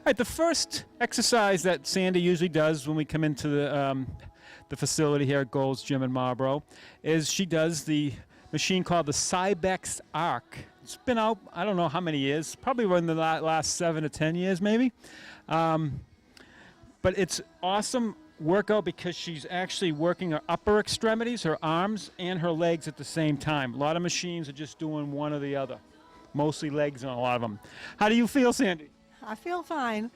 right, the first exercise that Sandy usually does when we come into the facility here at Gold's Gym in Marlboro is she does the machine called the Cybex Arc. It's been out, I don't know how many years, probably in the last 7 to 10 years maybe. But it's awesome workout because she's actually working her upper extremities, her arms, and her legs at the same time. A lot of machines are just doing one or the other. Mostly legs on a lot of them. How do you feel, Sandy? I feel fine.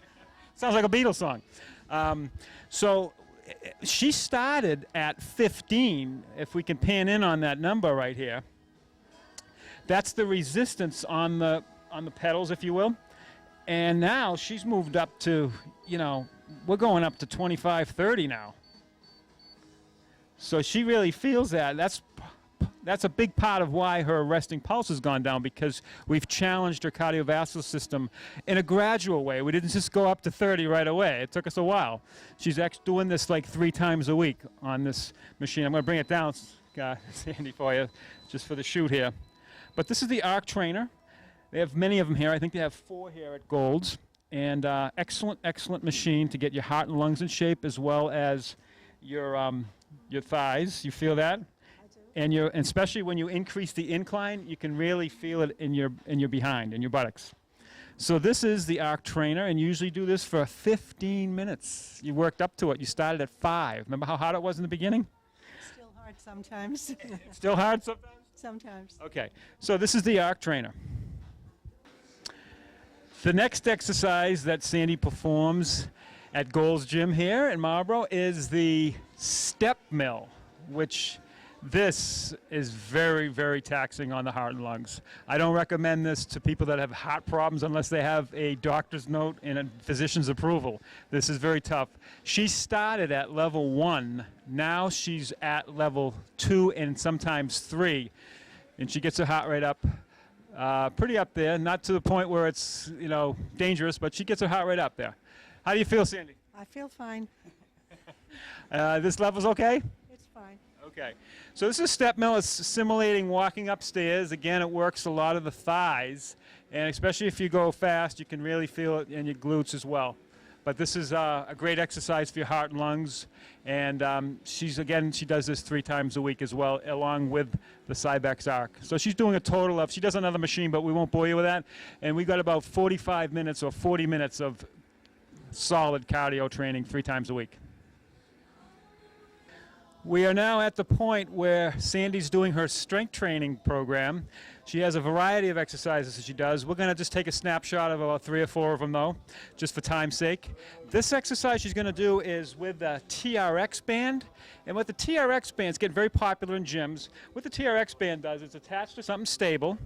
Sounds like a Beatles song. So she started at 15, if we can pan in on that number right here. That's the resistance on the pedals, if you will. And now she's moved up to, we're going up to 25, 30 now. So she really feels that. That's a big part of why her resting pulse has gone down, because we've challenged her cardiovascular system in a gradual way. We didn't just go up to 30 right away. It took us a while. She's actually doing this like 3 times a week on this machine. I'm going to bring it down, Sandy, for you, just for the shoot here. But this is the Arc Trainer. They have many of them here. I think they have 4 here at Gold's. And excellent, excellent machine to get your heart and lungs in shape, as well as your thighs. You feel that? And especially when you increase the incline, you can really feel it in your behind, in your buttocks. So this is the Arc Trainer, and you usually do this for 15 minutes. You worked up to it. You started at 5. Remember how hard it was in the beginning? Still hard sometimes. Still hard sometimes? Sometimes. Okay, so this is the Arc Trainer. The next exercise that Sandy performs at Gold's Gym here in Marlboro is the step mill, which this is very, very taxing on the heart and lungs. I don't recommend this to people that have heart problems unless they have a doctor's note and a physician's approval. This is very tough. She started at level 1. Now she's at level 2 and sometimes 3. And she gets her heart rate up, pretty up there. Not to the point where it's, dangerous, but she gets her heart rate up there. How do you feel, Sandy? I feel fine. This level's okay? It's fine. Okay, so this is step mill. It's simulating walking upstairs. Again, it works a lot of the thighs, and especially if you go fast, you can really feel it in your glutes as well. But this is a great exercise for your heart and lungs, and she does this 3 times a week as well, along with the Cybex Arc. So she's doing a total of, she does another machine, but we won't bore you with that, and we got about 45 minutes or 40 minutes of solid cardio training 3 times a week. We are now at the point where Sandy's doing her strength training program. She has a variety of exercises that she does. We're going to just take a snapshot of about 3 or 4 of them, though, just for time's sake. This exercise she's going to do is with the TRX band. And what the TRX band, it's getting very popular in gyms. What the TRX band does, it's attached to something stable,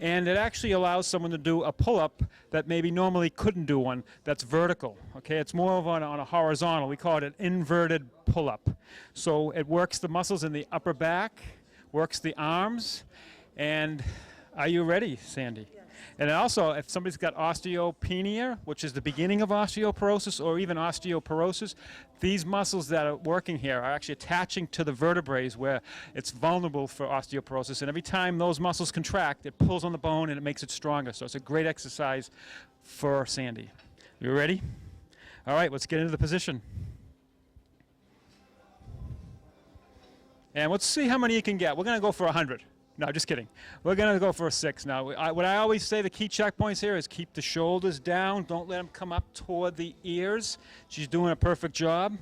and it actually allows someone to do a pull-up that maybe normally couldn't do one that's vertical. Okay, it's more of on a horizontal. We call it an inverted pull-up. So it works the muscles in the upper back, works the arms, and are you ready, Sandy? Yes. And also, if somebody's got osteopenia, which is the beginning of osteoporosis or even osteoporosis, these muscles that are working here are actually attaching to the vertebrae where it's vulnerable for osteoporosis. And every time those muscles contract, it pulls on the bone and it makes it stronger. So it's a great exercise for Sandy. You ready? All right, let's get into the position. And let's see how many you can get. We're going to go for 100. No, just kidding. We're going to go for a 6 now. What I always say, the key checkpoints here is keep the shoulders down. Don't let them come up toward the ears. She's doing a perfect job.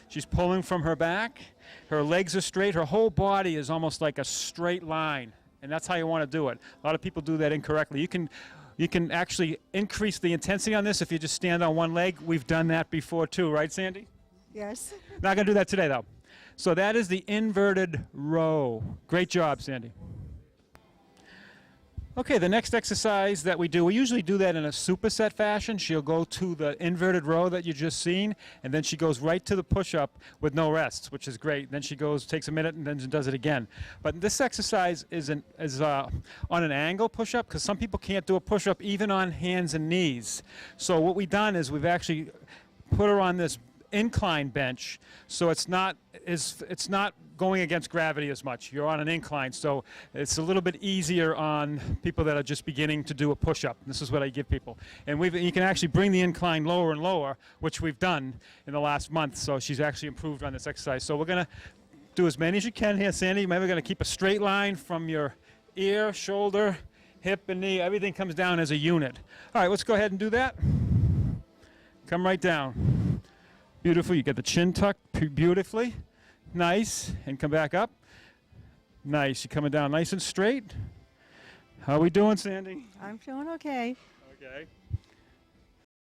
She's pulling from her back. Her legs are straight. Her whole body is almost like a straight line. And that's how you want to do it. A lot of people do that incorrectly. You can actually increase the intensity on this if you just stand on one leg. We've done that before too, right, Sandy? Yes. Not going to do that today, though. So that is the inverted row. Great job, Sandy. Okay, the next exercise that we do, we usually do that in a superset fashion. She'll go to the inverted row that you just seen, and then she goes right to the push-up with no rests, which is great. Then she goes, takes a minute, and then does it again. But this exercise is on an angle push-up, because some people can't do a push-up even on hands and knees. So what we've done is we've actually put her on this incline bench, so it's not going against gravity as much. You're on an incline, so it's a little bit easier on people that are just beginning to do a push-up. This is what I give people. And you can actually bring the incline lower and lower, which we've done in the last month. So she's actually improved on this exercise. So we're going to do as many as you can here, Sandy. Maybe we're going to keep a straight line from your ear, shoulder, hip, and knee. Everything comes down as a unit. All right, let's go ahead and do that. Come right down. Beautiful. You get the chin tucked beautifully. Nice. And come back up. Nice. You're coming down nice and straight. How are we doing, Sandy? I'm feeling okay. Okay.